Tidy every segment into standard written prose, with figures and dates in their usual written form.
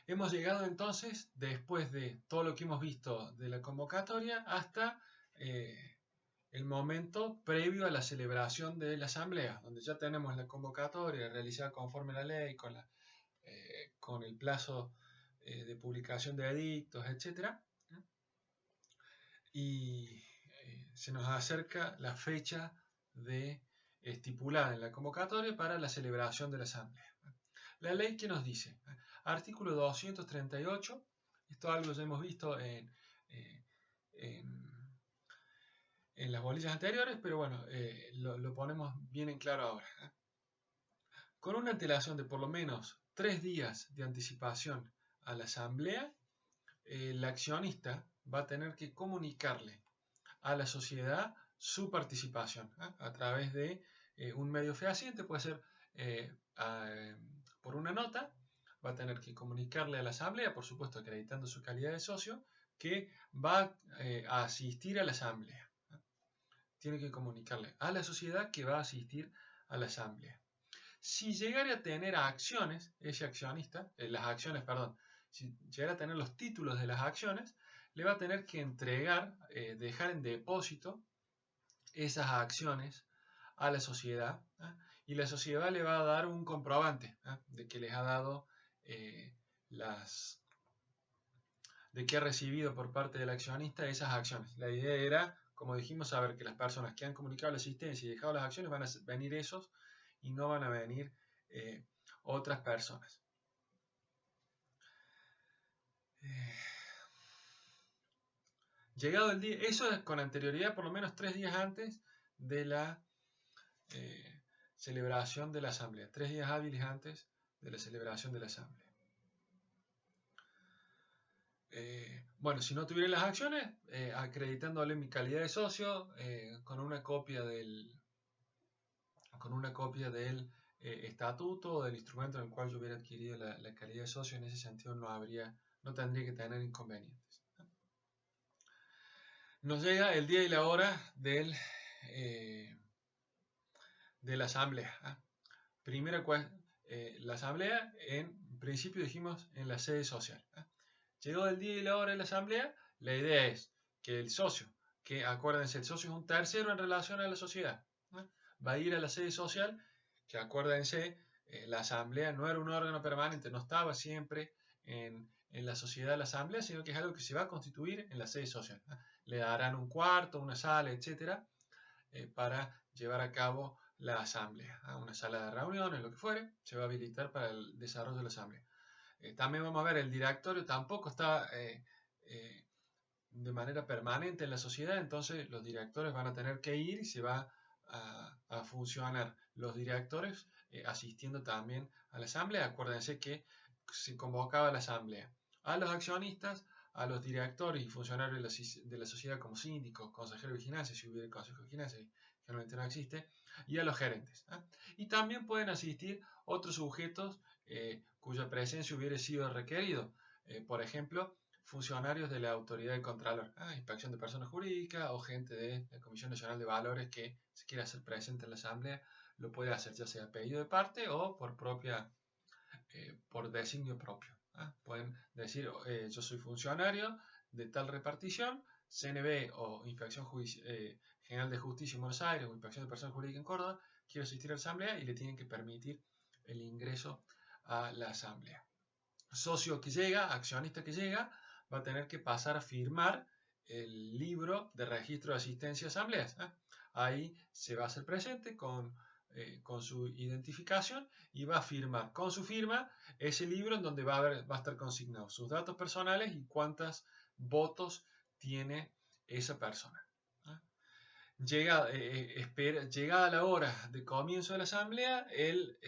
hemos llegado entonces, después de todo lo que hemos visto de la convocatoria, hasta el momento previo a la celebración de la asamblea, donde ya tenemos la convocatoria realizada conforme a la ley, con el plazo de publicación de edictos, etc. Y se nos acerca la fecha estipulada en la convocatoria para la celebración de la asamblea. La ley que nos dice, artículo 238, esto algo ya hemos visto en las bolillas anteriores, pero bueno, lo ponemos bien en claro ahora. Con una antelación de por lo menos 3 días de anticipación a la asamblea, el accionista va a tener que comunicarle a la sociedad su participación a través de un medio fehaciente, puede ser por una nota, va a tener que comunicarle a la asamblea, por supuesto acreditando su calidad de socio, que va a asistir a la asamblea. Tiene que comunicarle a la sociedad que va a asistir a la asamblea. Si llegara a tener acciones, ese accionista, si llegara a tener los títulos de las acciones, le va a tener que entregar, dejar en depósito esas acciones a la sociedad, y la sociedad le va a dar un comprobante de que les ha dado de que ha recibido por parte del accionista esas acciones. La idea era, como dijimos, saber que las personas que han comunicado la asistencia y dejado las acciones van a venir esos y no van a venir otras personas. Llegado el día, eso es con anterioridad, por lo menos 3 días antes de la celebración de la asamblea, 3 días hábiles antes de la celebración de la asamblea. Bueno, si no tuviera las acciones, acreditándole mi calidad de socio con una copia del estatuto o del instrumento en el cual yo hubiera adquirido la calidad de socio. En ese sentido no tendría que tener inconvenientes. Nos llega el día y la hora de la asamblea. Primera la asamblea, en principio dijimos en la sede social. Llegó el día y la hora de la asamblea, la idea es que el socio, que acuérdense, el socio es un tercero en relación a la sociedad, va a ir a la sede social, que acuérdense, la asamblea no era un órgano permanente, no estaba siempre en la sociedad de la asamblea, sino que es algo que se va a constituir en la sede social. Le darán un cuarto, una sala, etcétera, para llevar a cabo la asamblea. Una sala de reuniones, lo que fuere, se va a habilitar para el desarrollo de la asamblea. También vamos a ver, el directorio tampoco está de manera permanente en la sociedad, entonces los directores van a tener que ir y se va a funcionar los directores asistiendo también a la asamblea. Acuérdense que se convocaba la asamblea a los accionistas, a los directores y funcionarios de la sociedad como síndicos, consejeros de vigilancia, si hubiera consejo de vigilancia, generalmente no existe, y a los gerentes. Y también pueden asistir otros sujetos cuya presencia hubiera sido requerido. Por ejemplo, funcionarios de la Autoridad de Contralor, Inspección de Personas Jurídicas o gente de la Comisión Nacional de Valores que se quiera hacer presente en la asamblea, lo puede hacer ya sea a pedido de parte o por designio propio. Pueden decir, yo soy funcionario de tal repartición, CNB o Inspección General de Justicia en Buenos Aires o Inspección de Personas Jurídicas en Córdoba, quiero asistir a la asamblea, y le tienen que permitir el ingreso a la asamblea. Socio que llega, accionista que llega, va a tener que pasar a firmar el libro de registro de asistencia a asambleas. Ahí se va a hacer presente con su identificación y va a firmar con su firma ese libro en donde va a estar consignado sus datos personales y cuántos votos tiene esa persona. Llegada la hora de comienzo de la asamblea, el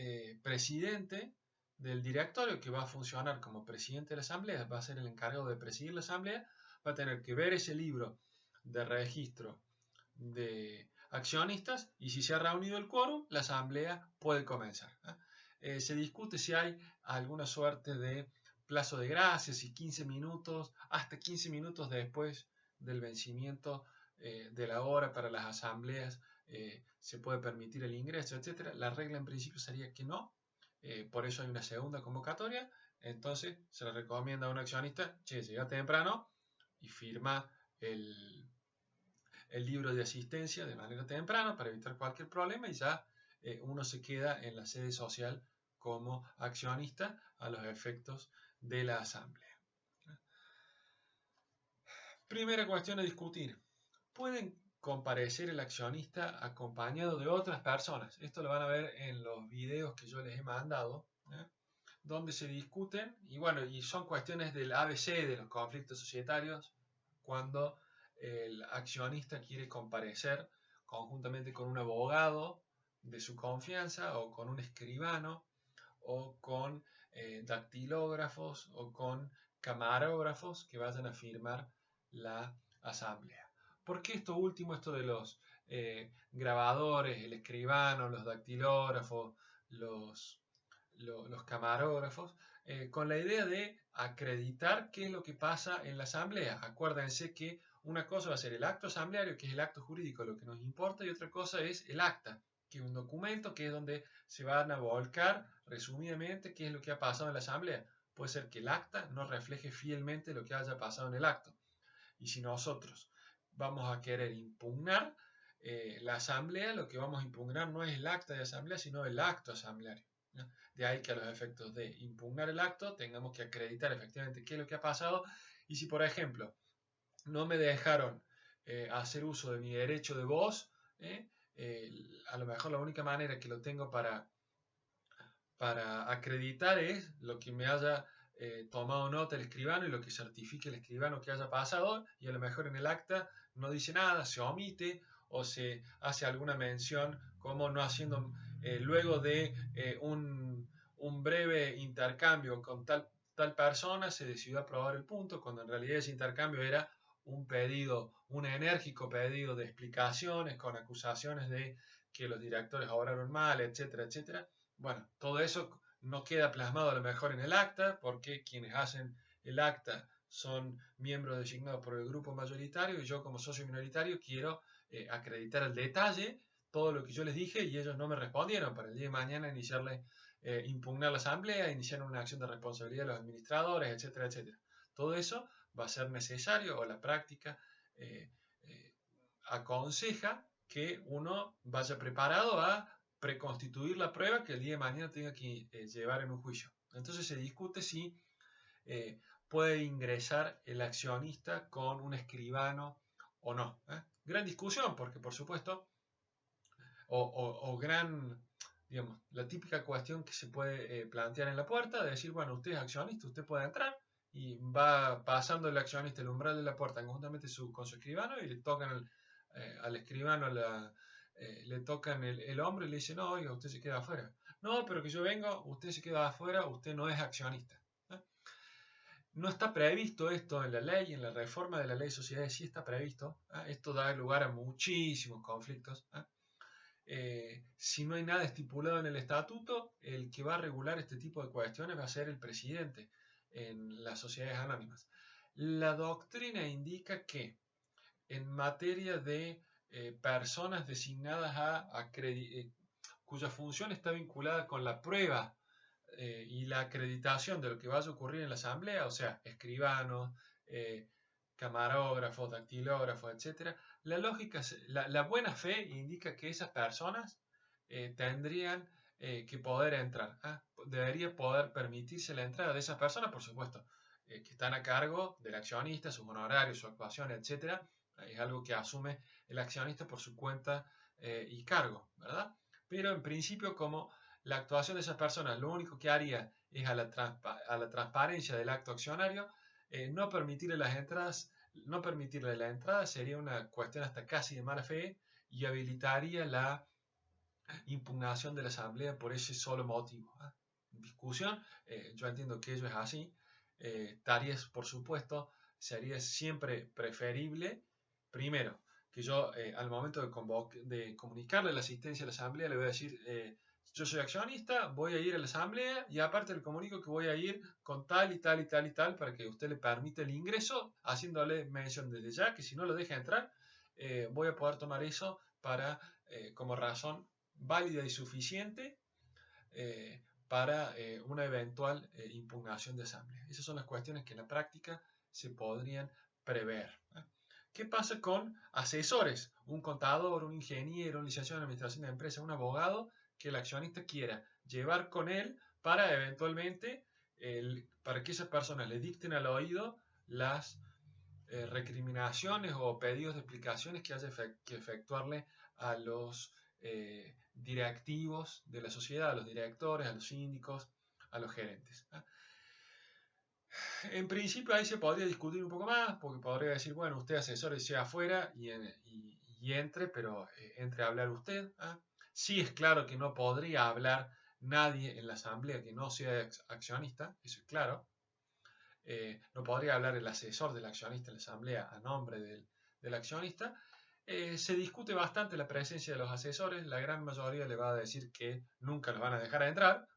presidente del directorio, que va a funcionar como presidente de la asamblea, va a ser el encargado de presidir la asamblea, va a tener que ver ese libro de registro de accionistas, y si se ha reunido el quórum, la asamblea puede comenzar. Se discute si hay alguna suerte de plazo de gracia, si 15 minutos, hasta 15 minutos después del vencimiento de la hora para las asambleas se puede permitir el ingreso, etc. La regla en principio sería que no, por eso hay una segunda convocatoria. Entonces se le recomienda a un accionista, che, llega temprano y firma el libro de asistencia de manera temprana para evitar cualquier problema y ya uno se queda en la sede social como accionista a los efectos de la asamblea. Primera cuestión a discutir. ¿Pueden comparecer el accionista acompañado de otras personas? Esto lo van a ver en los videos que yo les he mandado, donde se discuten, y bueno, y son cuestiones del ABC de los conflictos societarios, cuando el accionista quiere comparecer conjuntamente con un abogado de su confianza o con un escribano o con dactilógrafos o con camarógrafos que vayan a firmar la asamblea. ¿Por qué esto último, esto de los grabadores, el escribano, los dactilógrafos, los camarógrafos? Con la idea de acreditar qué es lo que pasa en la asamblea. Acuérdense que una cosa va a ser el acto asambleario, que es el acto jurídico, lo que nos importa, y otra cosa es el acta, que es un documento que es donde se van a volcar resumidamente qué es lo que ha pasado en la asamblea. Puede ser que el acta no refleje fielmente lo que haya pasado en el acto. Y si nosotros vamos a querer impugnar la asamblea, lo que vamos a impugnar no es el acta de asamblea, sino el acto asambleario. De ahí que a los efectos de impugnar el acto tengamos que acreditar efectivamente qué es lo que ha pasado, y si por ejemplo no me dejaron hacer uso de mi derecho de voz, a lo mejor la única manera que lo tengo para acreditar es lo que me haya tomado nota el escribano y lo que certifique el escribano que haya pasado, y a lo mejor en el acta no dice nada, se omite o se hace alguna mención como no haciendo luego de un breve intercambio con tal persona se decidió aprobar el punto, cuando en realidad ese intercambio era un pedido, un enérgico pedido de explicaciones con acusaciones de que los directores obraron mal, etcétera, etcétera. Bueno, todo eso no queda plasmado a lo mejor en el acta, porque quienes hacen el acta son miembros designados por el grupo mayoritario, y yo como socio minoritario quiero acreditar al detalle todo lo que yo les dije, y ellos no me respondieron para el día de mañana impugnar la asamblea, iniciar una acción de responsabilidad de los administradores, etcétera, etcétera. Todo eso va a ser necesario, o la práctica aconseja que uno vaya preparado a preconstituir la prueba que el día de mañana tenga que llevar en un juicio. Entonces se discute si puede ingresar el accionista con un escribano o no. Gran discusión, porque por supuesto, o gran, digamos, la típica cuestión que se puede plantear en la puerta, de decir, bueno, usted es accionista, usted puede entrar, y va pasando el accionista el umbral de la puerta conjuntamente con su escribano, y le tocan al escribano le tocan el hombro y le dicen, no, oiga, usted se queda afuera. No, pero que yo vengo, usted se queda afuera, usted no es accionista. No está previsto esto en la ley, en la reforma de la ley de sociedades sí está previsto. Esto da lugar a muchísimos conflictos. Si no hay nada estipulado en el estatuto, el que va a regular este tipo de cuestiones va a ser el presidente en las sociedades anónimas. La doctrina indica que en materia de personas designadas cuya función está vinculada con la prueba y la acreditación de lo que vaya a ocurrir en la asamblea, o sea, escribanos, camarógrafos, dactilógrafos, etc. La buena fe indica que esas personas tendrían que poder entrar. Debería poder permitirse la entrada de esas personas, por supuesto, que están a cargo del accionista, sus honorarios, su actuación, etc. Es algo que asume el accionista por su cuenta y cargo, ¿verdad? Pero en principio, como la actuación de esas personas lo único que haría es a la transparencia del acto accionario, no permitirle las entradas, no permitirle la entrada sería una cuestión hasta casi de mala fe y habilitaría la impugnación de la asamblea por ese solo motivo. Discusión, yo entiendo que ello es así. Tareas, por supuesto, sería siempre preferible, primero, que yo al momento de comunicarle la asistencia a la asamblea le voy a decir, yo soy accionista, voy a ir a la asamblea y aparte le comunico que voy a ir con tal y tal y tal y tal para que usted le permita el ingreso, haciéndole mención desde ya que si no lo deja entrar, voy a poder tomar eso como razón válida y suficiente para una eventual impugnación de asamblea. Esas son las cuestiones que en la práctica se podrían prever. ¿Qué pasa con asesores? Un contador, un ingeniero, un licenciado en administración de empresas, un abogado que el accionista quiera llevar con él para eventualmente, para que esas personas le dicten al oído las recriminaciones o pedidos de explicaciones que haya que efectuarle a los directivos de la sociedad, a los directores, a los síndicos, a los gerentes. En principio ahí se podría discutir un poco más, porque podría decir, bueno, usted asesórese afuera y entre, pero entre a hablar usted. Sí es claro que no podría hablar nadie en la asamblea que no sea accionista, eso es claro. No podría hablar el asesor del accionista en la asamblea a nombre del accionista. Se discute bastante la presencia de los asesores, la gran mayoría le va a decir que nunca los van a dejar entrar,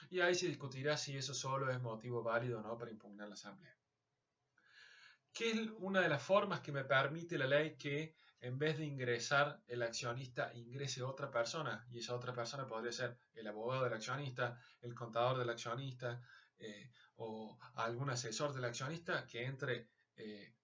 y ahí se discutirá si eso solo es motivo válido o no para impugnar la asamblea. ¿Qué es una de las formas que me permite la ley que en vez de ingresar el accionista ingrese otra persona? Y esa otra persona podría ser el abogado del accionista, el contador del accionista, o algún asesor del accionista que entre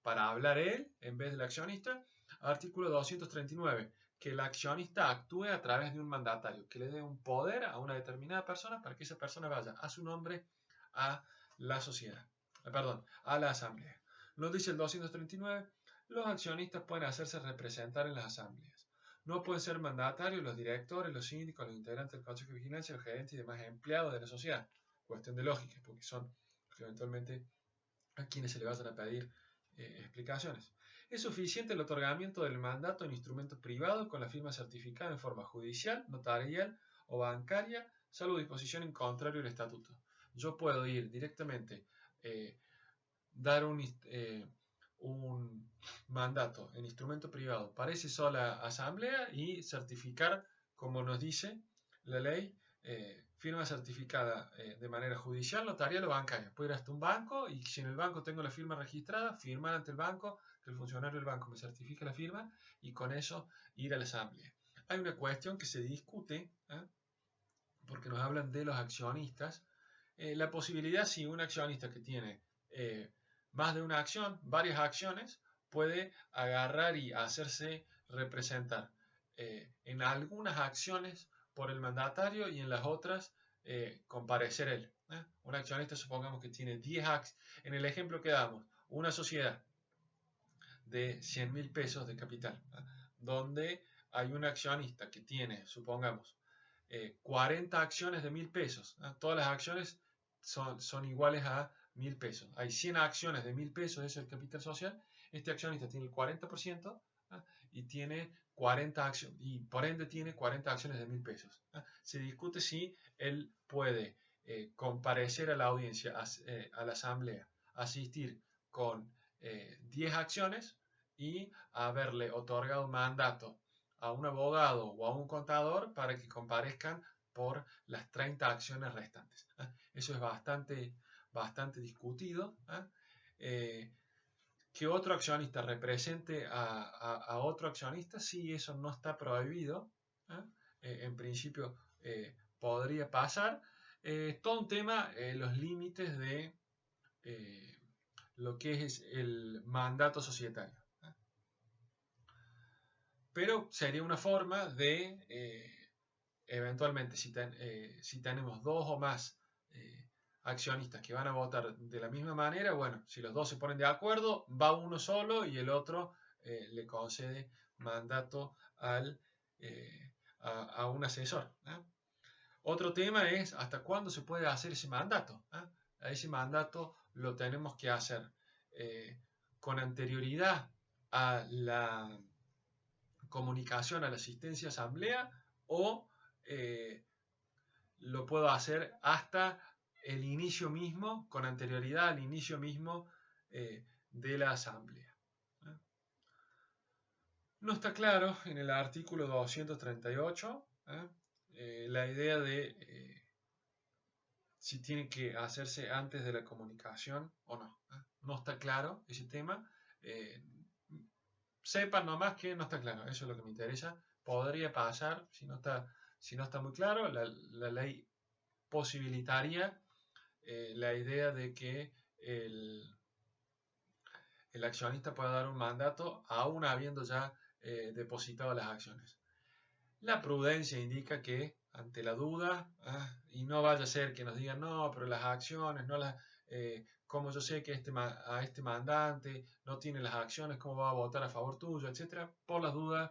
para hablar él en vez del accionista. Artículo 239, que el accionista actúe a través de un mandatario, que le dé un poder a una determinada persona para que esa persona vaya a su nombre a la sociedad, a la asamblea. Nos dice el 239, los accionistas pueden hacerse representar en las asambleas. No pueden ser mandatarios los directores, los síndicos, los integrantes del Consejo de Vigilancia, los gerentes y demás empleados de la sociedad. Cuestión de lógica, porque son eventualmente a quienes se le vayan a pedir explicaciones. Es suficiente el otorgamiento del mandato en instrumento privado con la firma certificada en forma judicial, notarial o bancaria, salvo disposición en contrario al estatuto. Yo puedo ir directamente, dar un mandato en instrumento privado para esa sola asamblea y certificar, como nos dice la ley, firma certificada de manera judicial, notarial o bancaria. Puedo ir hasta un banco y si en el banco tengo la firma registrada, firmar ante el banco, que el funcionario del banco me certifique la firma y con eso ir a la asamblea. Hay una cuestión que se discute, porque nos hablan de los accionistas, la posibilidad si un accionista que tiene más de una acción, varias acciones, puede agarrar y hacerse representar en algunas acciones por el mandatario y en las otras comparecer él. Un accionista supongamos que tiene 10 acciones, en el ejemplo que damos, una sociedad de 100.000 pesos de capital, donde hay un accionista que tiene, supongamos, 40 acciones de 1.000 pesos. Todas las acciones son iguales a 1.000 pesos. Hay 100 acciones de 1.000 pesos, eso es el capital social. Este accionista tiene el 40% y tiene 40 acciones, y por ende tiene 40 acciones de 1.000 pesos. Se discute si él puede comparecer a la audiencia, a la asamblea, asistir con 10 acciones y haberle otorgado un mandato a un abogado o a un contador para que comparezcan por las 30 acciones restantes. Eso es bastante discutido. Que otro accionista represente a otro accionista, sí, eso no está prohibido. En principio podría pasar. Todo un tema, los límites de lo que es el mandato societario. Pero sería una forma de, eventualmente, si tenemos dos o más accionistas que van a votar de la misma manera, bueno, si los dos se ponen de acuerdo, va uno solo y el otro le concede mandato a un asesor. Otro tema es hasta cuándo se puede hacer ese mandato. A ese mandato lo tenemos que hacer con anterioridad a la comunicación a la asistencia a asamblea o lo puedo hacer hasta el inicio mismo, con anterioridad al inicio mismo de la asamblea. No está claro en el artículo 238 la idea de si tiene que hacerse antes de la comunicación o no. No está claro ese tema. Sepan nomás que no está claro, eso es lo que me interesa. Podría pasar, si no está muy claro, la ley posibilitaría la idea de que el accionista pueda dar un mandato aún habiendo ya depositado las acciones. La prudencia indica que ante la duda, y no vaya a ser que nos digan, no, pero las acciones, no las, como yo sé que a este mandante no tiene las acciones, ¿cómo va a votar a favor tuyo, etcétera? Por las dudas,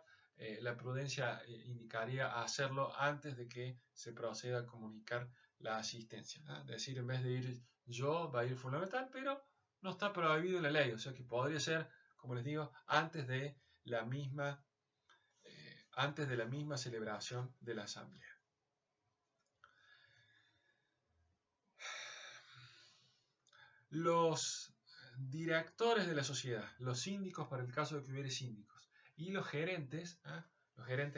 la prudencia indicaría hacerlo antes de que se proceda a comunicar la asistencia. Es decir, en vez de ir yo, va a ir fulano tal, pero no está prohibido en la ley, o sea que podría ser, como les digo, antes de la misma celebración de la asamblea. Los directores de la sociedad, los síndicos para el caso de que hubiere síndicos, y los gerentes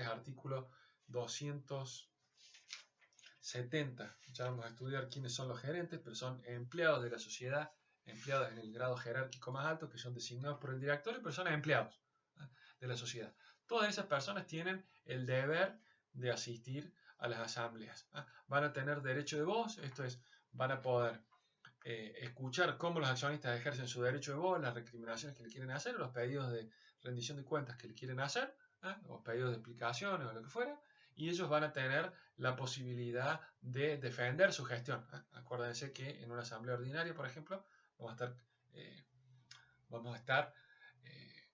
artículo 270, ya vamos a estudiar quiénes son los gerentes, pero son empleados de la sociedad, empleados en el grado jerárquico más alto, que son designados por el directorio, pero son empleados de la sociedad. Todas esas personas tienen el deber de asistir a las asambleas. Van a tener derecho de voz, esto es, van a poder escuchar cómo los accionistas ejercen su derecho de voz, las recriminaciones que le quieren hacer, los pedidos de rendición de cuentas que le quieren hacer, los pedidos de explicaciones o lo que fuera, y ellos van a tener la posibilidad de defender su gestión. Acuérdense que en una asamblea ordinaria, por ejemplo, vamos a estar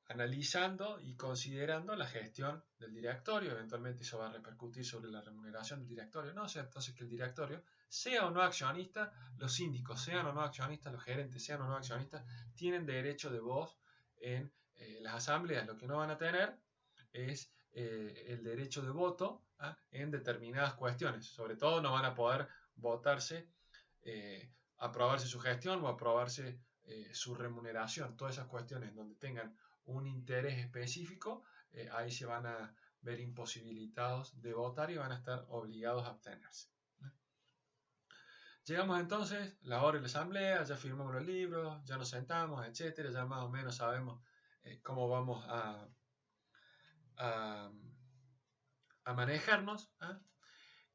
analizando y considerando la gestión del directorio. Eventualmente eso va a repercutir sobre la remuneración del directorio. No sé, entonces que el directorio, sea o no accionista, los síndicos sean o no accionistas, los gerentes sean o no accionistas, tienen derecho de voz en las asambleas. Lo que no van a tener es el derecho de voto en determinadas cuestiones. Sobre todo no van a poder votarse, aprobarse su gestión o aprobarse su remuneración. Todas esas cuestiones donde tengan un interés específico, ahí se van a ver imposibilitados de votar y van a estar obligados a abstenerse. Llegamos entonces, la hora de la asamblea, ya firmamos los libros, ya nos sentamos, etcétera, ya más o menos sabemos cómo vamos a manejarnos.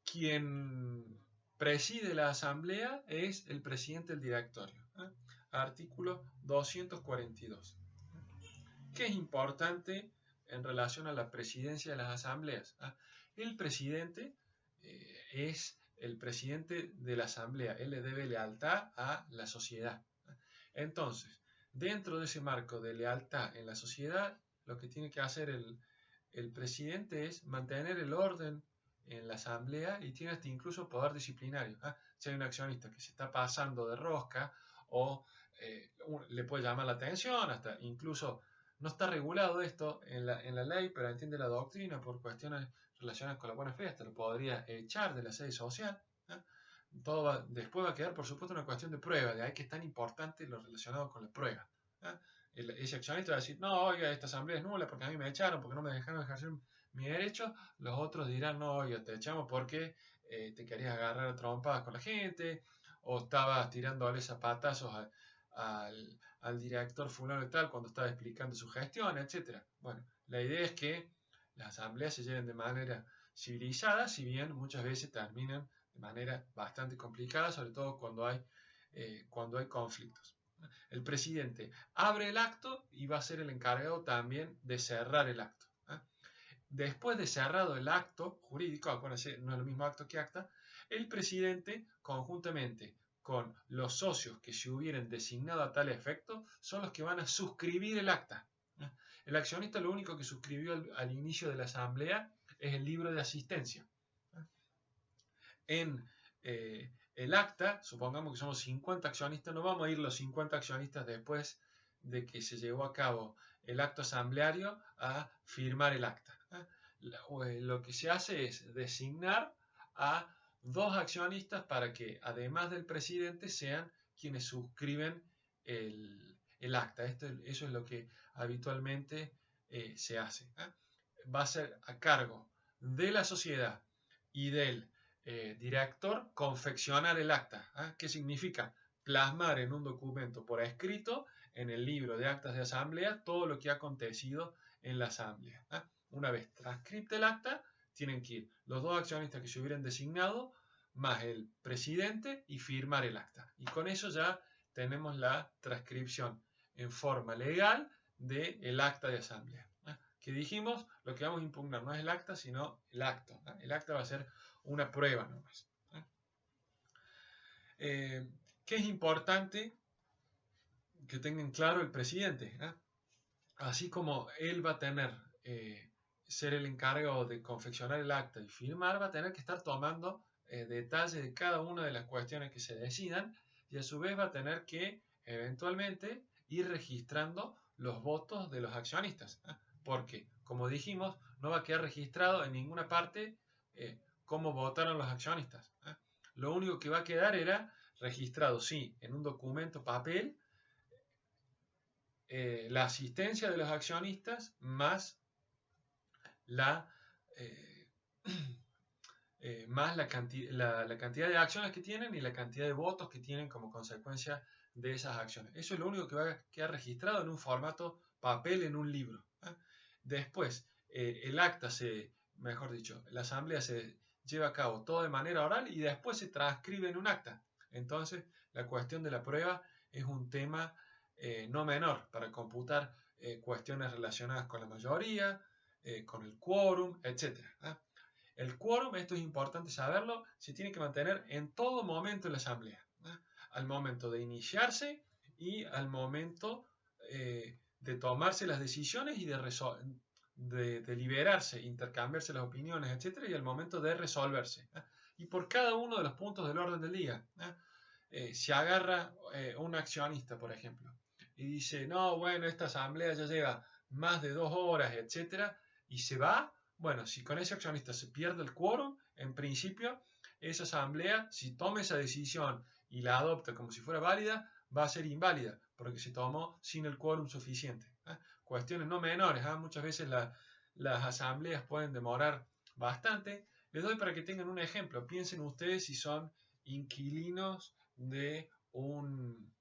Quien preside la asamblea es el presidente del directorio. Artículo 242. ¿Qué es importante en relación a la presidencia de las asambleas? El presidente es el presidente de la asamblea. Él le debe lealtad a la sociedad. Entonces, dentro de ese marco de lealtad en la sociedad, lo que tiene que hacer el presidente es mantener el orden en la asamblea y tiene hasta incluso poder disciplinario. Si hay un accionista que se está pasando de rosca o le puede llamar la atención, hasta incluso no está regulado esto en la ley, pero entiende la doctrina por cuestiones relacionadas con la buena fe, hasta lo podría echar de la sede social. Después va a quedar, por supuesto, una cuestión de prueba, de ahí que es tan importante lo relacionado con la prueba. Ese accionista va a decir, no, oiga, esta asamblea es nula porque a mí me echaron, porque no me dejaron ejercer mi derecho. Los otros dirán, no, oiga, te echamos porque te querías agarrar a trompadas con la gente, o estabas tirándole zapatazos al director fulano y tal cuando estaba explicando su gestión, etc. Bueno, la idea es que las asambleas se lleven de manera civilizada, si bien muchas veces terminan de manera bastante complicada, sobre todo cuando hay conflictos. El presidente abre el acto y va a ser el encargado también de cerrar el acto. Después de cerrado el acto jurídico, acuérdense, no es lo mismo acto que acta, el presidente conjuntamente con los socios que se hubieran designado a tal efecto son los que van a suscribir el acta. El accionista lo único que suscribió al inicio de la asamblea es el libro de asistencia. En el acta, supongamos que somos 50 accionistas, no vamos a ir los 50 accionistas después de que se llevó a cabo el acto asambleario a firmar el acta. Lo que se hace es designar a 2 accionistas para que, además del presidente, sean quienes suscriben el acta. Eso es lo que habitualmente se hace. Va a ser a cargo de la sociedad y del director confeccionar el acta. ¿Qué significa? Plasmar en un documento por escrito, en el libro de actas de asamblea, todo lo que ha acontecido en la asamblea. Una vez transcripta el acta, tienen que ir los 2 accionistas que se hubieran designado más el presidente y firmar el acta. Y con eso ya tenemos la transcripción en forma legal del acta de asamblea. Que dijimos, lo que vamos a impugnar no es el acta, sino el acto. El acta va a ser una prueba nomás. ¿Qué es importante que tengan claro el presidente? Así como él va a tener ser el encargado de confeccionar el acta y firmar, va a tener que estar tomando detalle de cada una de las cuestiones que se decidan, y a su vez va a tener que eventualmente ir registrando los votos de los accionistas, porque, como dijimos, no va a quedar registrado en ninguna parte cómo votaron los accionistas. Lo único que va a quedar era registrado, sí, en un documento papel, la asistencia de los accionistas más la cantidad de acciones que tienen y la cantidad de votos que tienen como consecuencia de esas acciones. Eso es lo único que va a quedar registrado en un formato papel en un libro. Después, el acta mejor dicho, la asamblea se lleva a cabo todo de manera oral y después se transcribe en un acta. Entonces, la cuestión de la prueba es un tema no menor para computar cuestiones relacionadas con la mayoría, con el quórum, etc. El quórum, esto es importante saberlo, se tiene que mantener en todo momento en la asamblea. Al momento de iniciarse y al momento de tomarse las decisiones y de deliberarse, intercambiarse las opiniones, etc. y al momento de resolverse. Y por cada uno de los puntos del orden del día. Se agarra un accionista, por ejemplo, y dice, no, bueno, esta asamblea ya lleva más de 2 horas, etc. y se va. Bueno, si con ese accionista se pierde el quórum, en principio, esa asamblea, si toma esa decisión y la adopta como si fuera válida, va a ser inválida, porque se tomó sin el quórum suficiente. Cuestiones no menores, muchas veces las asambleas pueden demorar bastante. Les doy para que tengan un ejemplo. Piensen ustedes si son inquilinos de un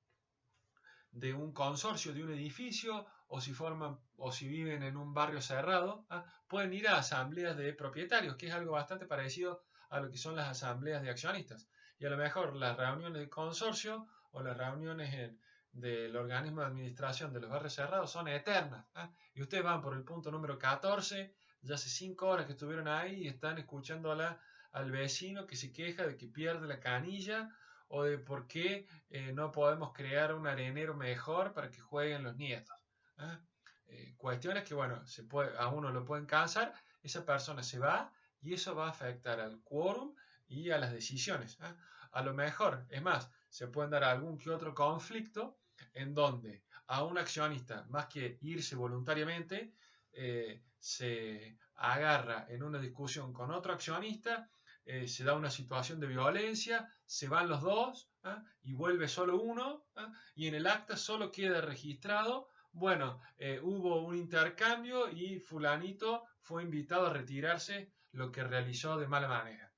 consorcio, de un edificio, o si viven en un barrio cerrado, pueden ir a asambleas de propietarios, que es algo bastante parecido a lo que son las asambleas de accionistas. Y a lo mejor las reuniones de consorcio o las reuniones del organismo de administración de los barrios cerrados son eternas. Y ustedes van por el punto número 14, ya hace 5 horas que estuvieron ahí y están escuchando al vecino que se queja de que pierde la canilla, o de por qué no podemos crear un arenero mejor para que jueguen los nietos. Cuestiones que, bueno, a uno lo pueden cansar, esa persona se va y eso va a afectar al quórum y a las decisiones. A lo mejor, es más, se pueden dar algún que otro conflicto en donde a un accionista, más que irse voluntariamente, se agarra en una discusión con otro accionista, se da una situación de violencia, se van los dos y vuelve solo uno, y en el acta solo queda registrado, bueno, hubo un intercambio y fulanito fue invitado a retirarse lo que realizó de mala manera.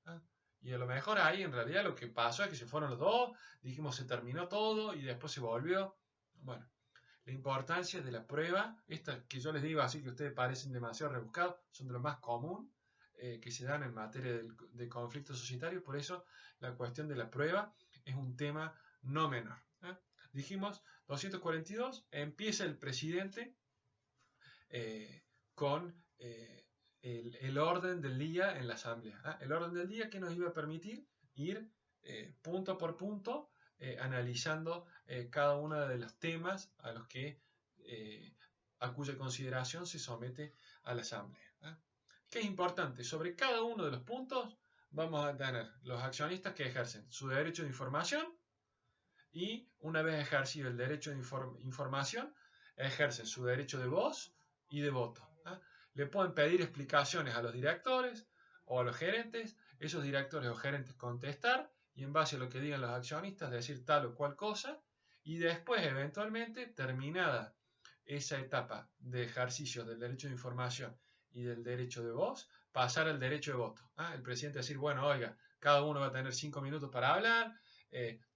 Y a lo mejor ahí en realidad lo que pasó es que se fueron los dos, dijimos se terminó todo y después se volvió. Bueno, la importancia de la prueba, estas que yo les digo así que ustedes parecen demasiado rebuscados, son de lo más común que se dan en materia de conflictos societarios, por eso la cuestión de la prueba es un tema no menor. Dijimos, 242, empieza el presidente con el orden del día en la asamblea. El orden del día que nos iba a permitir ir punto por punto analizando cada uno de los temas a cuya consideración se somete a la asamblea. ¿Qué es importante? Sobre cada uno de los puntos vamos a tener los accionistas que ejercen su derecho de información y una vez ejercido el derecho de información, ejercen su derecho de voz y de voto. Le pueden pedir explicaciones a los directores o a los gerentes, esos directores o gerentes contestar y en base a lo que digan los accionistas decir tal o cual cosa, y después eventualmente terminada esa etapa de ejercicio del derecho de información y del derecho de voz, pasar al derecho de voto. El presidente decir, bueno, oiga, cada uno va a tener 5 minutos para hablar,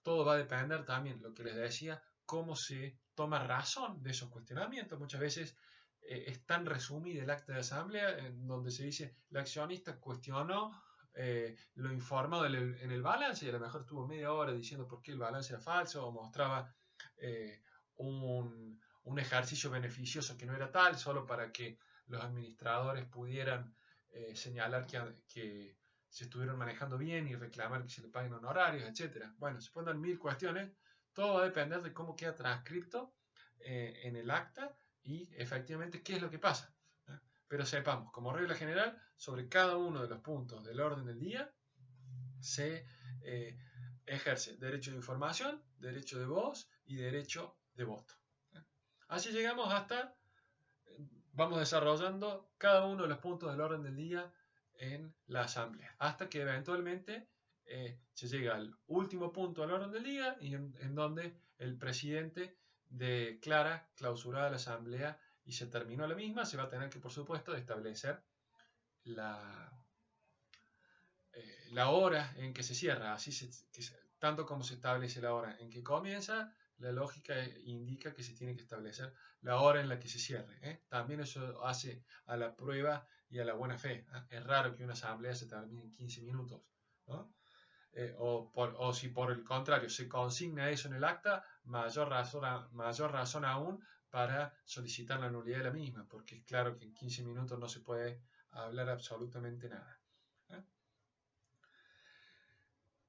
todo va a depender también, lo que les decía, cómo se toma razón de esos cuestionamientos. Muchas veces es tan resumida el acta de asamblea en donde se dice, el accionista cuestionó lo informado en el balance, y a lo mejor estuvo media hora diciendo por qué el balance era falso, o mostraba un ejercicio beneficioso que no era tal, solo para que los administradores pudieran señalar que se estuvieron manejando bien y reclamar que se le paguen honorarios, etc. Bueno, se pueden dar 1000 cuestiones, todo va a depender de cómo queda transcripto en el acta y efectivamente qué es lo que pasa. Pero sepamos, como regla general, sobre cada uno de los puntos del orden del día se ejerce derecho de información, derecho de voz y derecho de voto. Así llegamos hasta, vamos desarrollando cada uno de los puntos del orden del día en la asamblea, hasta que eventualmente se llega al último punto del orden del día y en donde el presidente declara clausurada la asamblea y se terminó la misma. Se va a tener que, por supuesto, establecer la hora en que se cierra, tanto como se establece la hora en que comienza, la lógica indica que se tiene que establecer la hora en la que se cierre. También eso hace a la prueba y a la buena fe. Es raro que una asamblea se termine en 15 minutos, ¿no? O si por el contrario se consigna eso en el acta, mayor razón aún para solicitar la nulidad de la misma, porque es claro que en 15 minutos no se puede hablar absolutamente nada.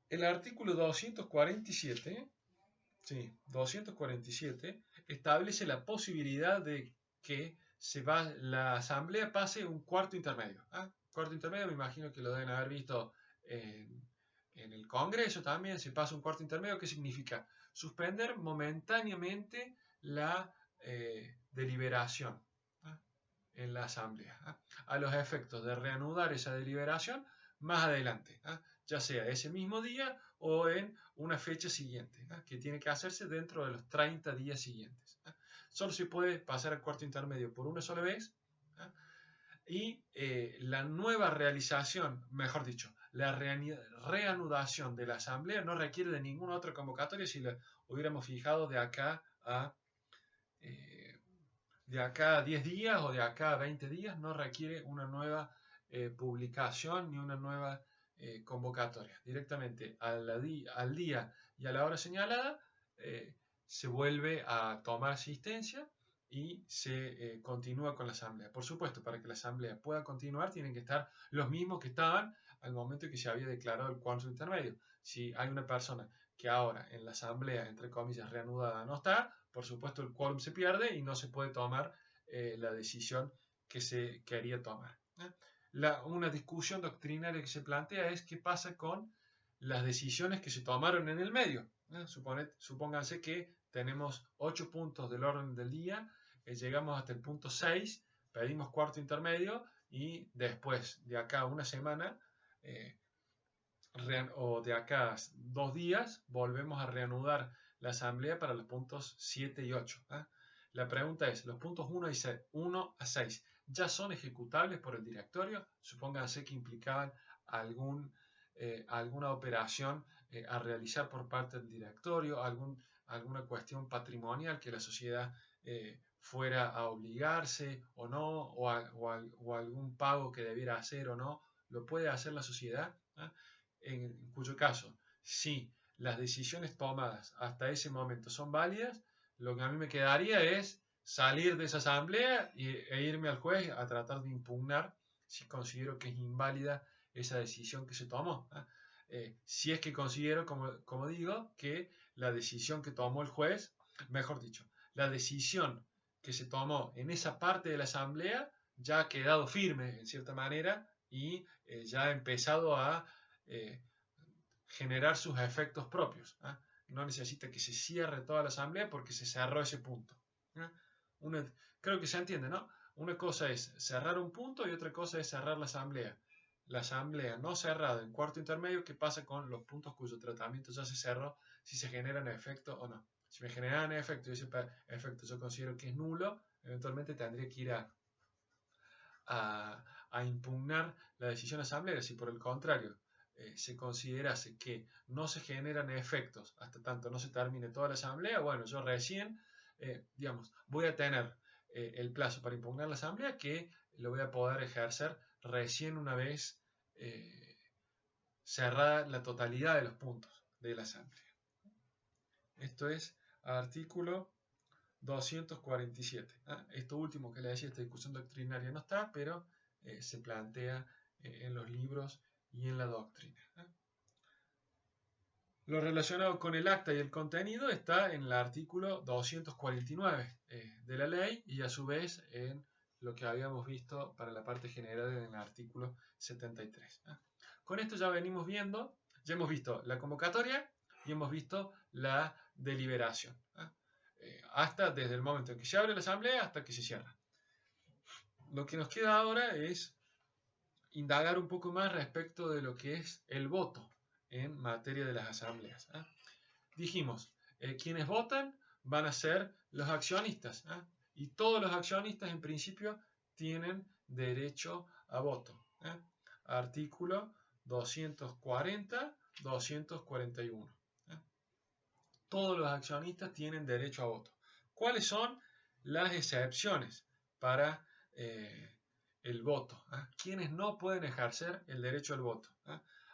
El artículo 247, sí, 247 establece la posibilidad de que la asamblea pase un cuarto intermedio. Cuarto intermedio me imagino que lo deben haber visto en el Congreso también. Se pasa un cuarto intermedio. ¿Qué significa? Suspender momentáneamente la deliberación en la asamblea, a los efectos de reanudar esa deliberación más adelante, ya sea ese mismo día o en una fecha siguiente, que tiene que hacerse dentro de los 30 días siguientes. Solo se puede pasar al cuarto intermedio por una sola vez, y la nueva realización, mejor dicho, la reanudación de la asamblea no requiere de ninguna otra convocatoria. Si la hubiéramos fijado de acá a 10 días o de acá a 20 días, no requiere una nueva publicación ni una nueva convocatoria. Directamente al día y a la hora señalada se vuelve a tomar asistencia y se continúa con la asamblea. Por supuesto, para que la asamblea pueda continuar tienen que estar los mismos que estaban al momento que se había declarado el cuarto intermedio. Si hay una persona que ahora en la asamblea, entre comillas, reanudada no está, por supuesto el quórum se pierde y no se puede tomar la decisión que se quería tomar. Una discusión doctrinaria que se plantea es qué pasa con las decisiones que se tomaron en el medio. Supónganse que tenemos 8 puntos del orden del día, llegamos hasta el punto 6, pedimos cuarto intermedio y después de acá a una semana o de acá 2 días volvemos a reanudar la asamblea para los puntos 7 y 8. La pregunta es, ¿los puntos 1 a 6 ya son ejecutables por el directorio? Supónganse que implicaban alguna operación a realizar por parte del directorio, alguna cuestión patrimonial que la sociedad fuera a obligarse o no, o algún pago que debiera hacer o no, lo puede hacer la sociedad, en cuyo caso, si las decisiones tomadas hasta ese momento son válidas, lo que a mí me quedaría es salir de esa asamblea e irme al juez a tratar de impugnar si considero que es inválida esa decisión que se tomó. Si es que considero, como digo, que la decisión que tomó el juez, mejor dicho, la decisión que se tomó en esa parte de la asamblea ya ha quedado firme en cierta manera y ya ha empezado a generar sus efectos propios. No necesita que se cierre toda la asamblea porque se cerró ese punto. Creo que se entiende, ¿no? Una cosa es cerrar un punto y otra cosa es cerrar la asamblea. La asamblea no cerrada en cuarto intermedio, ¿qué pasa con los puntos cuyo tratamiento ya se cerró? Si se generan efectos o no. Si me generan efecto y ese efecto yo considero que es nulo, eventualmente tendría que ir a impugnar la decisión asamblea. Si por el contrario se considerase que no se generan efectos hasta tanto no se termine toda la asamblea, bueno, yo recién, voy a tener el plazo para impugnar la asamblea, que lo voy a poder ejercer recién una vez cerrada la totalidad de los puntos de la asamblea. Esto es artículo 247. Esto último que le decía, esta discusión doctrinaria no está, pero se plantea en los libros y en la doctrina. Lo relacionado con el acta y el contenido está en el artículo 249 de la ley y a su vez en lo que habíamos visto para la parte general en el artículo 73. Con esto ya venimos viendo, ya hemos visto la convocatoria y hemos visto la deliberación. Hasta desde el momento en que se abre la asamblea hasta que se cierra. Lo que nos queda ahora es indagar un poco más respecto de lo que es el voto en materia de las asambleas. Dijimos, quienes votan van a ser los accionistas, y todos los accionistas en principio tienen derecho a voto. Artículo 240, 241. Todos los accionistas tienen derecho a voto. ¿Cuáles son las excepciones para el voto? ¿Quiénes no pueden ejercer el derecho al voto?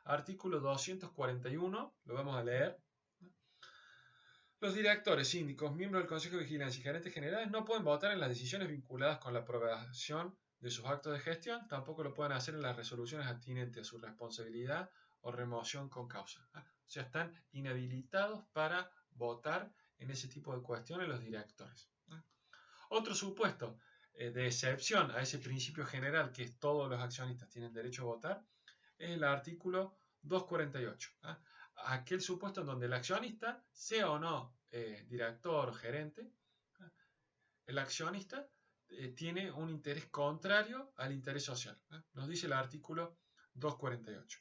Artículo 241, lo vamos a leer. Los directores, síndicos, miembros del Consejo de Vigilancia y gerentes generales no pueden votar en las decisiones vinculadas con la aprobación de sus actos de gestión, tampoco lo pueden hacer en las resoluciones atinentes a su responsabilidad o remoción con causa. O sea, están inhabilitados para votar en ese tipo de cuestiones los directores. Otro supuesto de excepción a ese principio general que es todos los accionistas tienen derecho a votar es el artículo 248. Aquel supuesto en donde el accionista, sea o no director o gerente, el accionista tiene un interés contrario al interés social. Nos dice el artículo 248.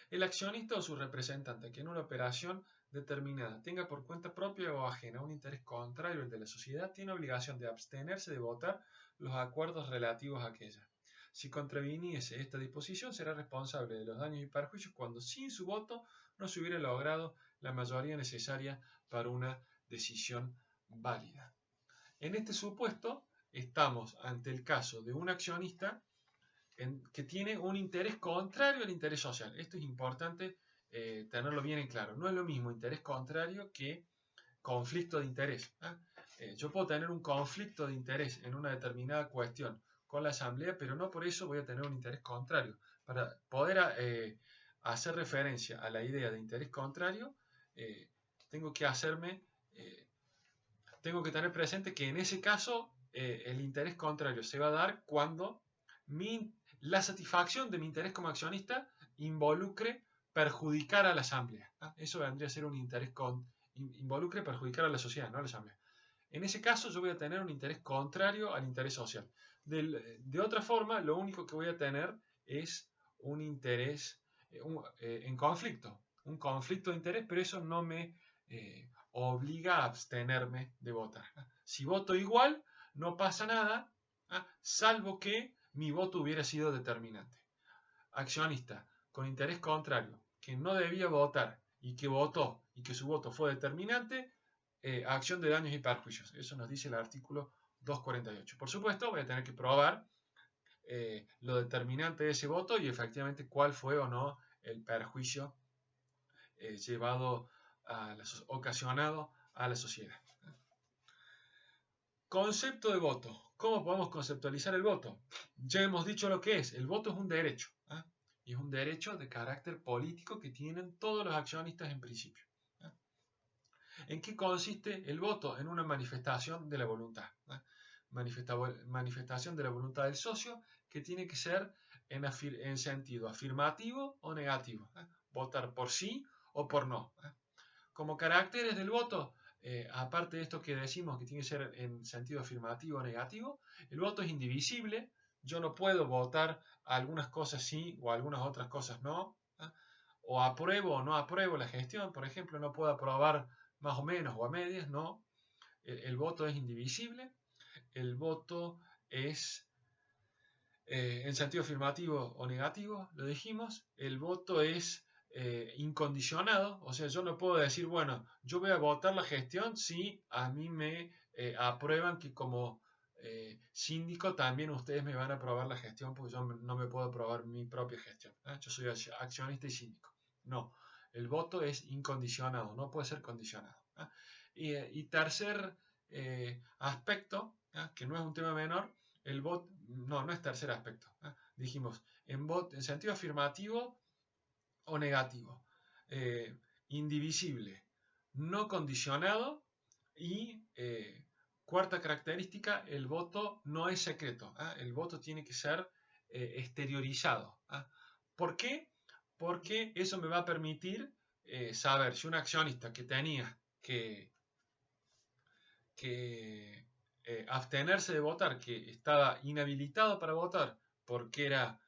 El accionista o su representante que en una operación determinada tenga por cuenta propia o ajena un interés contrario al de la sociedad tiene obligación de abstenerse de votar los acuerdos relativos a aquella. Si contraviniese esta disposición, será responsable de los daños y perjuicios cuando sin su voto no se hubiera logrado la mayoría necesaria para una decisión válida. En este supuesto, estamos ante el caso de un accionista que tiene un interés contrario al interés social. Esto es importante tenerlo bien en claro. No es lo mismo interés contrario que conflicto de interés. Yo puedo tener un conflicto de interés en una determinada cuestión con la asamblea, pero no por eso voy a tener un interés contrario. Para poder hacer referencia a la idea de interés contrario, tengo que tener presente que en ese caso el interés contrario se va a dar cuando la satisfacción de mi interés como accionista involucre perjudicar a la asamblea. Eso vendría a ser un interés involucre perjudicar a la sociedad, no a la asamblea. En ese caso yo voy a tener un interés contrario al interés social. De otra forma, lo único que voy a tener es un interés en conflicto. Un conflicto de interés, pero eso no me obliga a abstenerme de votar. Si voto igual, no pasa nada, salvo que mi voto hubiera sido determinante. Accionista con interés contrario, que no debía votar y que votó y que su voto fue determinante, acción de daños y perjuicios. Eso nos dice el artículo 248. Por supuesto, voy a tener que probar lo determinante de ese voto y efectivamente cuál fue o no el perjuicio ocasionado a la sociedad. Concepto de voto. ¿Cómo podemos conceptualizar el voto? Ya hemos dicho lo que es. El voto es un derecho. Y es un derecho de carácter político que tienen todos los accionistas en principio. ¿En qué consiste el voto? En una manifestación de la voluntad. Manifestación de la voluntad del socio que tiene que ser en sentido afirmativo o negativo. Votar por sí o por no. Como caracteres del voto, aparte de esto que decimos que tiene que ser en sentido afirmativo o negativo, el voto es indivisible. Yo no puedo votar a algunas cosas sí o a algunas otras cosas no. O apruebo o no apruebo la gestión, por ejemplo, no puedo aprobar más o menos o a medias, no. El voto es indivisible. El voto es en sentido afirmativo o negativo, lo dijimos. El voto es incondicionado, o sea, yo no puedo decir, bueno, yo voy a votar la gestión si a mí me aprueban que como síndico, también ustedes me van a aprobar la gestión porque yo no me puedo aprobar mi propia gestión. Yo soy accionista y síndico. No, el voto es incondicionado, no puede ser condicionado. Y tercer aspecto, que no es un tema menor, el voto, no es tercer aspecto. Dijimos, en sentido afirmativo o negativo, indivisible, no condicionado y cuarta característica, el voto no es secreto. El voto tiene que ser exteriorizado. ¿Por qué? Porque eso me va a permitir saber si un accionista que tenía que abstenerse de votar, que estaba inhabilitado para votar porque era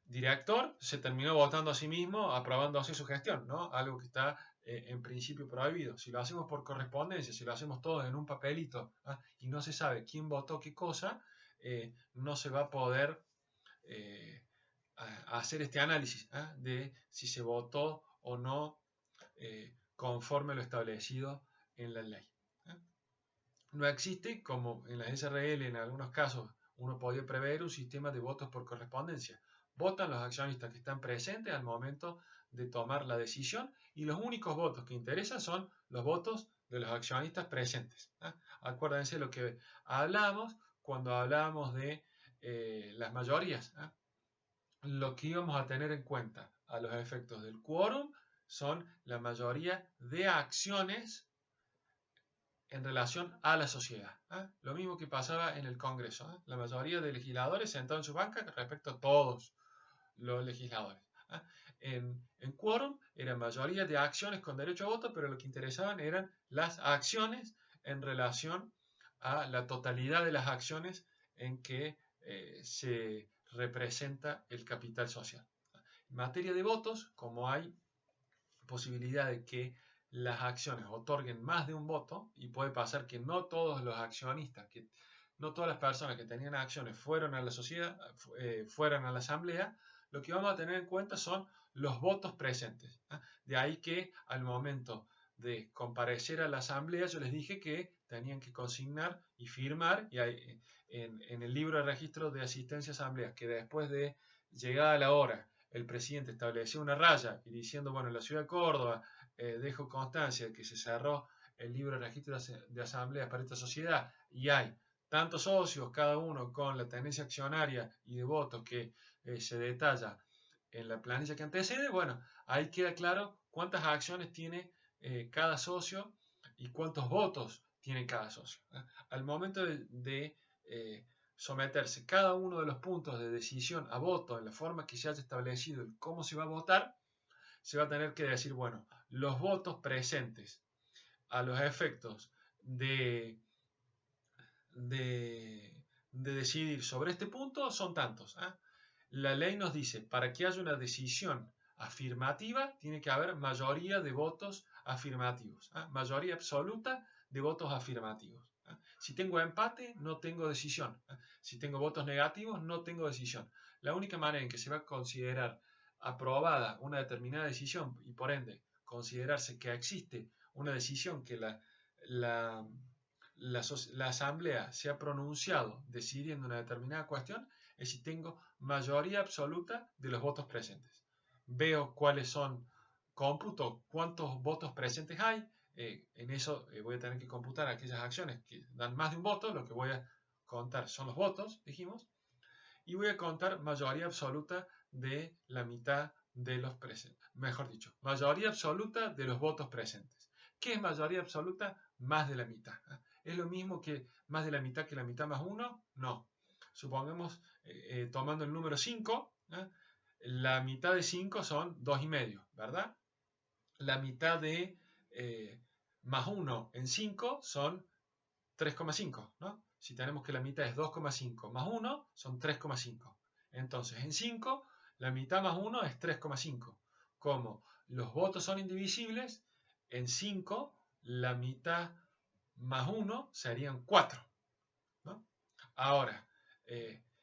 director, se terminó votando a sí mismo, aprobando así su gestión, ¿no? Algo que está en principio prohibido. Si lo hacemos por correspondencia, si lo hacemos todos en un papelito y no se sabe quién votó qué cosa, no se va a poder hacer este análisis de si se votó o no conforme lo establecido en la ley. No existe, como en la SRL en algunos casos uno podía prever, un sistema de votos por correspondencia. Votan los accionistas que están presentes al momento de tomar la decisión y los únicos votos que interesan son los votos de los accionistas presentes. Acuérdense lo que hablamos cuando hablábamos de las mayorías. Lo que íbamos a tener en cuenta a los efectos del quórum son la mayoría de acciones en relación a la sociedad. Lo mismo que pasaba en el Congreso. La mayoría de legisladores sentados en su banca respecto a todos los legisladores. En quórum era mayoría de acciones con derecho a voto, pero lo que interesaban eran las acciones en relación a la totalidad de las acciones en que se representa el capital social. En materia de votos, como hay posibilidad de que las acciones otorguen más de un voto, y puede pasar que no todos los accionistas, que no todas las personas que tenían acciones fueron a la sociedad, fueran a la asamblea, lo que vamos a tener en cuenta son los votos presentes. De ahí que al momento de comparecer a la asamblea yo les dije que tenían que consignar y firmar, y hay, en el libro de registro de asistencia a asambleas, que después de llegada la hora el presidente estableció una raya y diciendo, bueno, en la ciudad de Córdoba dejo constancia de que se cerró el libro de registro de asambleas para esta sociedad y hay tantos socios, cada uno con la tenencia accionaria y de votos que se detalla en la planilla que antecede, bueno, ahí queda claro cuántas acciones tiene cada socio y cuántos votos tiene cada socio. Al momento de someterse cada uno de los puntos de decisión a voto en la forma que se haya establecido el cómo se va a votar, se va a tener que decir, bueno, los votos presentes a los efectos de decidir sobre este punto son tantos. La ley nos dice, para que haya una decisión afirmativa, tiene que haber mayoría de votos afirmativos, mayoría absoluta de votos afirmativos. Si tengo empate, no tengo decisión. Si tengo votos negativos, no tengo decisión. La única manera en que se va a considerar aprobada una determinada decisión y por ende considerarse que existe una decisión que la asamblea se ha pronunciado decidiendo una determinada cuestión es si tengo mayoría absoluta de los votos presentes. Veo cuáles son, cómputo cuántos votos presentes hay, en eso voy a tener que computar aquellas acciones que dan más de un voto, lo que voy a contar son los votos, dijimos, y voy a contar mayoría absoluta de la mitad de los presentes. Mejor dicho, mayoría absoluta de los votos presentes. ¿Qué es mayoría absoluta? Más de la mitad. ¿Es lo mismo que más de la mitad que la mitad más 1? No. Supongamos, tomando el número 5, la mitad de 5 son 2,5, ¿verdad? La mitad de más 1 en 5 son 3,5, ¿no? Si tenemos que la mitad es 2,5 más 1 son 3,5. Entonces, en 5, la mitad más 1 es 3,5. Como los votos son indivisibles, en 5, la mitad más 1 serían 4. ¿No? Ahora,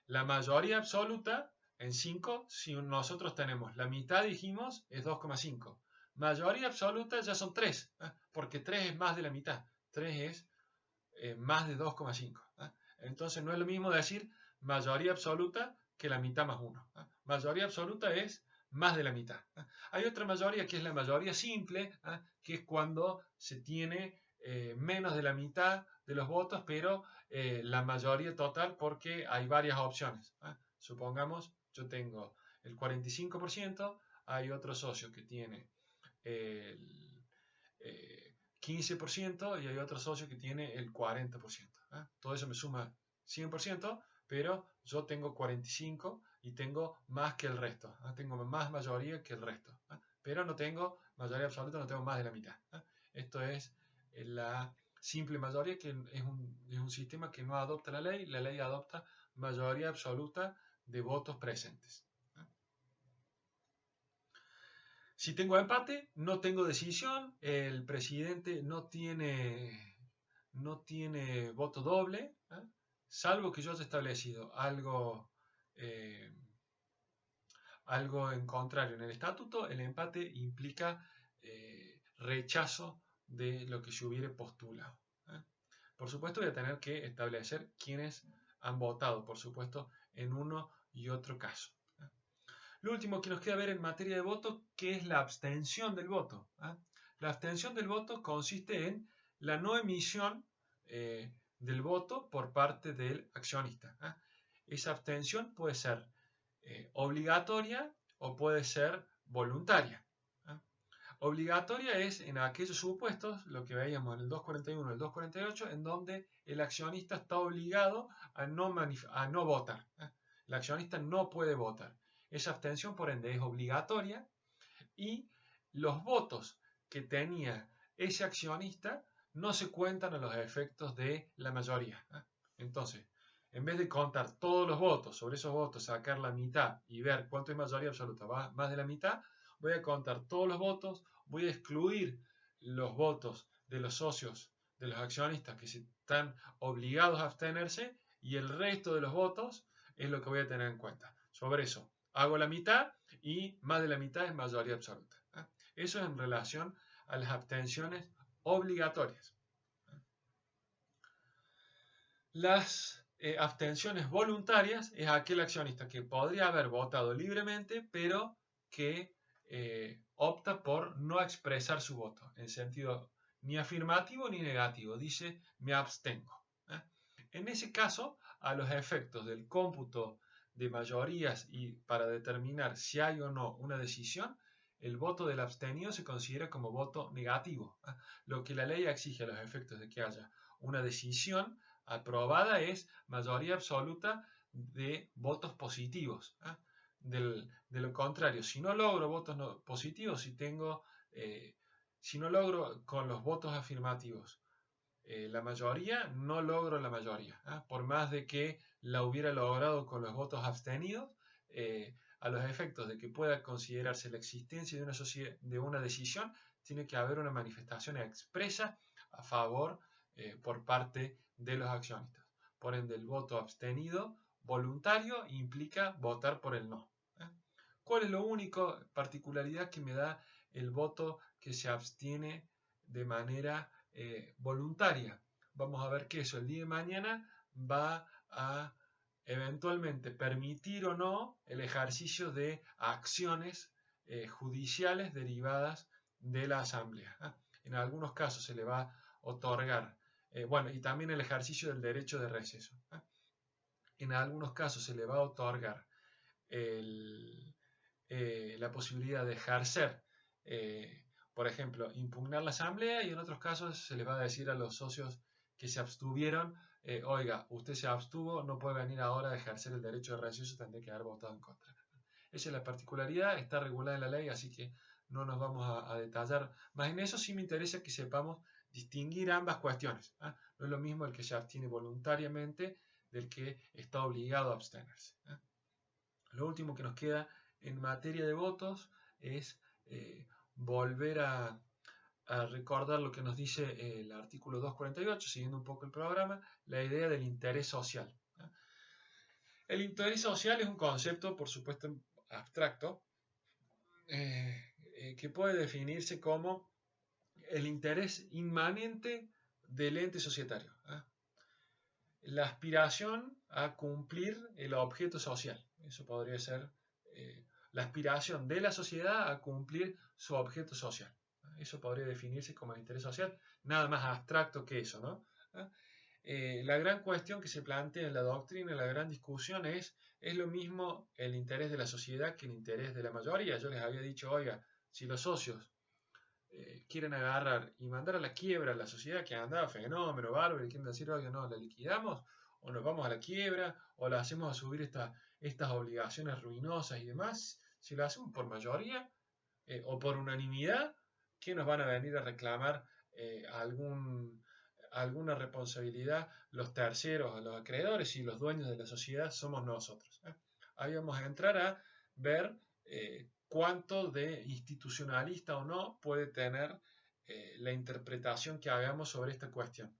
la mayoría absoluta en 5, si nosotros tenemos la mitad, dijimos, es 2,5. Mayoría absoluta ya son 3, porque 3 es más de la mitad. 3 es más de 2,5. Entonces no es lo mismo decir mayoría absoluta que la mitad más 1. Mayoría absoluta es más de la mitad. Hay otra mayoría que es la mayoría simple, que es cuando se tiene menos de la mitad de los votos, pero la mayoría total porque hay varias opciones. Supongamos, yo tengo el 45%, hay otro socio que tiene el 15% y hay otro socio que tiene el 40%. Todo eso me suma 100%, pero yo tengo 45 y tengo más que el resto. Tengo más mayoría que el resto. Pero no tengo mayoría absoluta, no tengo más de la mitad. Esto es la simple mayoría, que es un sistema que no adopta la ley. La ley adopta mayoría absoluta de votos presentes. Si tengo empate, no tengo decisión, el presidente no tiene voto doble, salvo que yo haya establecido algo en contrario en el estatuto. El empate implica rechazo de lo que se hubiere postulado. Por supuesto, voy a tener que establecer quiénes han votado, por supuesto, en uno y otro caso. Lo último que nos queda ver en materia de voto, que es la abstención del voto. La abstención del voto consiste en la no emisión del voto por parte del accionista. Esa abstención puede ser obligatoria o puede ser voluntaria. Obligatoria es en aquellos supuestos, lo que veíamos en el 241 y el 248, en donde el accionista está obligado a no votar. El accionista no puede votar. Esa abstención, por ende, es obligatoria y los votos que tenía ese accionista no se cuentan a los efectos de la mayoría. Entonces, en vez de contar todos los votos, sobre esos votos sacar la mitad y ver cuánto es mayoría absoluta, va más de la mitad, voy a contar todos los votos, voy a excluir los votos de los socios, de los accionistas que están obligados a abstenerse, y el resto de los votos es lo que voy a tener en cuenta. Sobre eso hago la mitad y más de la mitad es mayoría absoluta. Eso es en relación a las abstenciones obligatorias. Las abstenciones voluntarias es aquel accionista que podría haber votado libremente, pero que opta por no expresar su voto en sentido ni afirmativo ni negativo. Dice, me abstengo. En ese caso, a los efectos del cómputo de mayorías y para determinar si hay o no una decisión, el voto del abstenido se considera como voto negativo. Lo que la ley exige a los efectos de que haya una decisión aprobada es mayoría absoluta de votos positivos. De lo contrario, si no logro votos positivos, si no logro con los votos afirmativos la mayoría, no logro la mayoría. Por más de que la hubiera logrado con los votos abstenidos, a los efectos de que pueda considerarse la existencia de una decisión, tiene que haber una manifestación expresa a favor por parte de los accionistas. Por ende, el voto abstenido voluntario implica votar por el no. ¿Cuál es la única particularidad que me da el voto que se abstiene de manera voluntaria? Vamos a ver que eso el día de mañana va a eventualmente permitir o no el ejercicio de acciones judiciales derivadas de la asamblea. En algunos casos se le va a otorgar, y también el ejercicio del derecho de receso. En algunos casos se le va a otorgar la posibilidad de ejercer, por ejemplo, impugnar la asamblea, y en otros casos se le va a decir a los socios que se abstuvieron, oiga, usted se abstuvo, no puede venir ahora a ejercer el derecho de receso, tendría que haber votado en contra. Esa es la particularidad, está regulada en la ley, así que no nos vamos a detallar más en eso. Sí me interesa que sepamos distinguir ambas cuestiones. No es lo mismo el que se abstiene voluntariamente del que está obligado a abstenerse. Lo último que nos queda en materia de votos es volver a recordar lo que nos dice el artículo 248, siguiendo un poco el programa, la idea del interés social. El interés social es un concepto, por supuesto, abstracto, que puede definirse como el interés inmanente del ente societario. La aspiración a cumplir el objeto social. Eso podría ser la aspiración de la sociedad a cumplir su objeto social. Eso podría definirse como el interés social, nada más abstracto que eso, ¿no? La gran cuestión que se plantea en la doctrina, la gran discusión ¿es lo mismo el interés de la sociedad que el interés de la mayoría? Yo les había dicho, oiga, si los socios quieren agarrar y mandar a la quiebra a la sociedad que andaba fenómeno, bárbaro, y quieren decir, oiga, no, la liquidamos, o nos vamos a la quiebra, o la hacemos a subir estas obligaciones ruinosas y demás, si lo hacemos por mayoría o por unanimidad, ¿qué nos van a venir a reclamar alguna responsabilidad los terceros, los acreedores, y los dueños de la sociedad somos nosotros? Ahí vamos a entrar a ver cuánto de institucionalista o no puede tener la interpretación que hagamos sobre esta cuestión.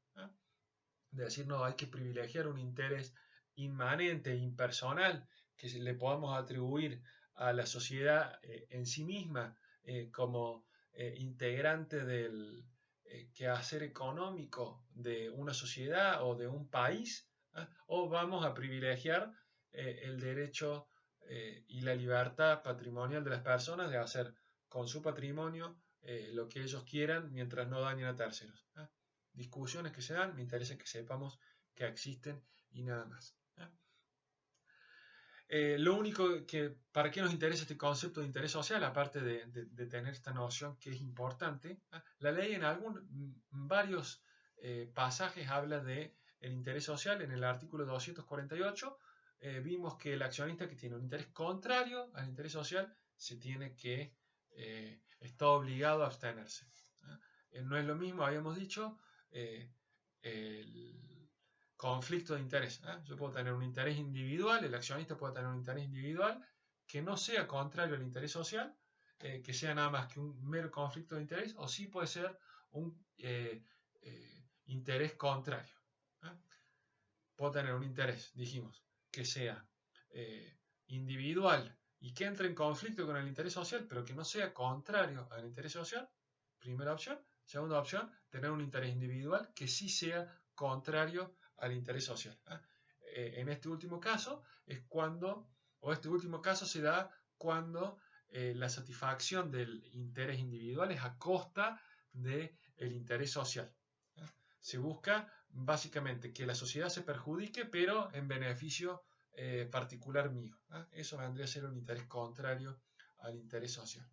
De decir, no, hay que privilegiar un interés inmanente, impersonal, que le podamos atribuir a la sociedad en sí misma como integrante del quehacer económico de una sociedad o de un país, o vamos a privilegiar el derecho y la libertad patrimonial de las personas de hacer con su patrimonio lo que ellos quieran mientras no dañen a terceros. Discusiones que se dan, me interesa que sepamos que existen y nada más. Lo único que, ¿para qué nos interesa este concepto de interés social? Aparte de tener esta noción que es importante, la ley en varios pasajes habla de el interés social. En el artículo 248 vimos que el accionista que tiene un interés contrario al interés social está obligado a abstenerse. No es lo mismo, habíamos dicho, el conflicto de interés. Yo puedo tener un interés individual, el accionista puede tener un interés individual que no sea contrario al interés social, que sea nada más que un mero conflicto de interés, o sí puede ser un interés contrario. Puedo tener un interés, dijimos, que sea individual y que entre en conflicto con el interés social, pero que no sea contrario al interés social. Primera opción. Segunda opción, tener un interés individual que sí sea contrario al interés social. En este último caso este último caso se da cuando la satisfacción del interés individual es a costa del interés social. Se busca básicamente que la sociedad se perjudique, pero en beneficio particular mío. Eso vendría a ser un interés contrario al interés social.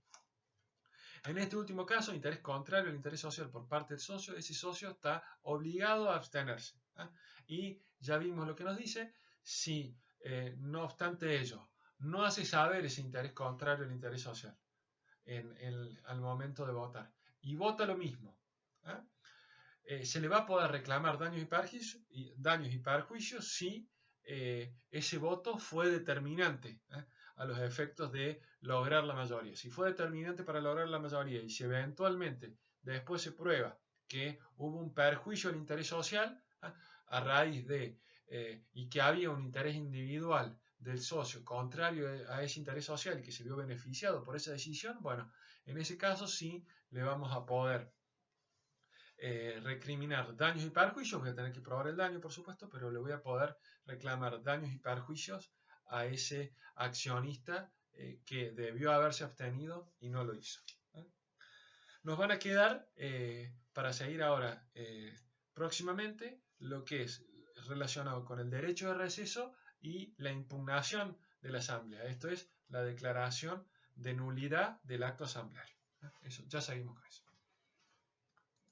En este último caso, interés contrario al interés social por parte del socio, ese socio está obligado a abstenerse. Y ya vimos lo que nos dice, si no obstante ello no hace saber ese interés contrario al interés social al momento de votar y vota lo mismo, se le va a poder reclamar daños y perjuicios si ese voto fue determinante a los efectos de lograr la mayoría. Si fue determinante para lograr la mayoría y si eventualmente después se prueba que hubo un perjuicio al interés social a raíz de y que había un interés individual del socio contrario a ese interés social y que se vio beneficiado por esa decisión, bueno, en ese caso sí le vamos a poder recriminar daños y perjuicios. Voy a tener que probar el daño, por supuesto, pero le voy a poder reclamar daños y perjuicios a ese accionista que debió haberse abstenido y no lo hizo. Nos van a quedar, para seguir ahora próximamente, lo que es relacionado con el derecho de receso y la impugnación de la asamblea. Esto es la declaración de nulidad del acto asambleario. Eso, ya seguimos con eso.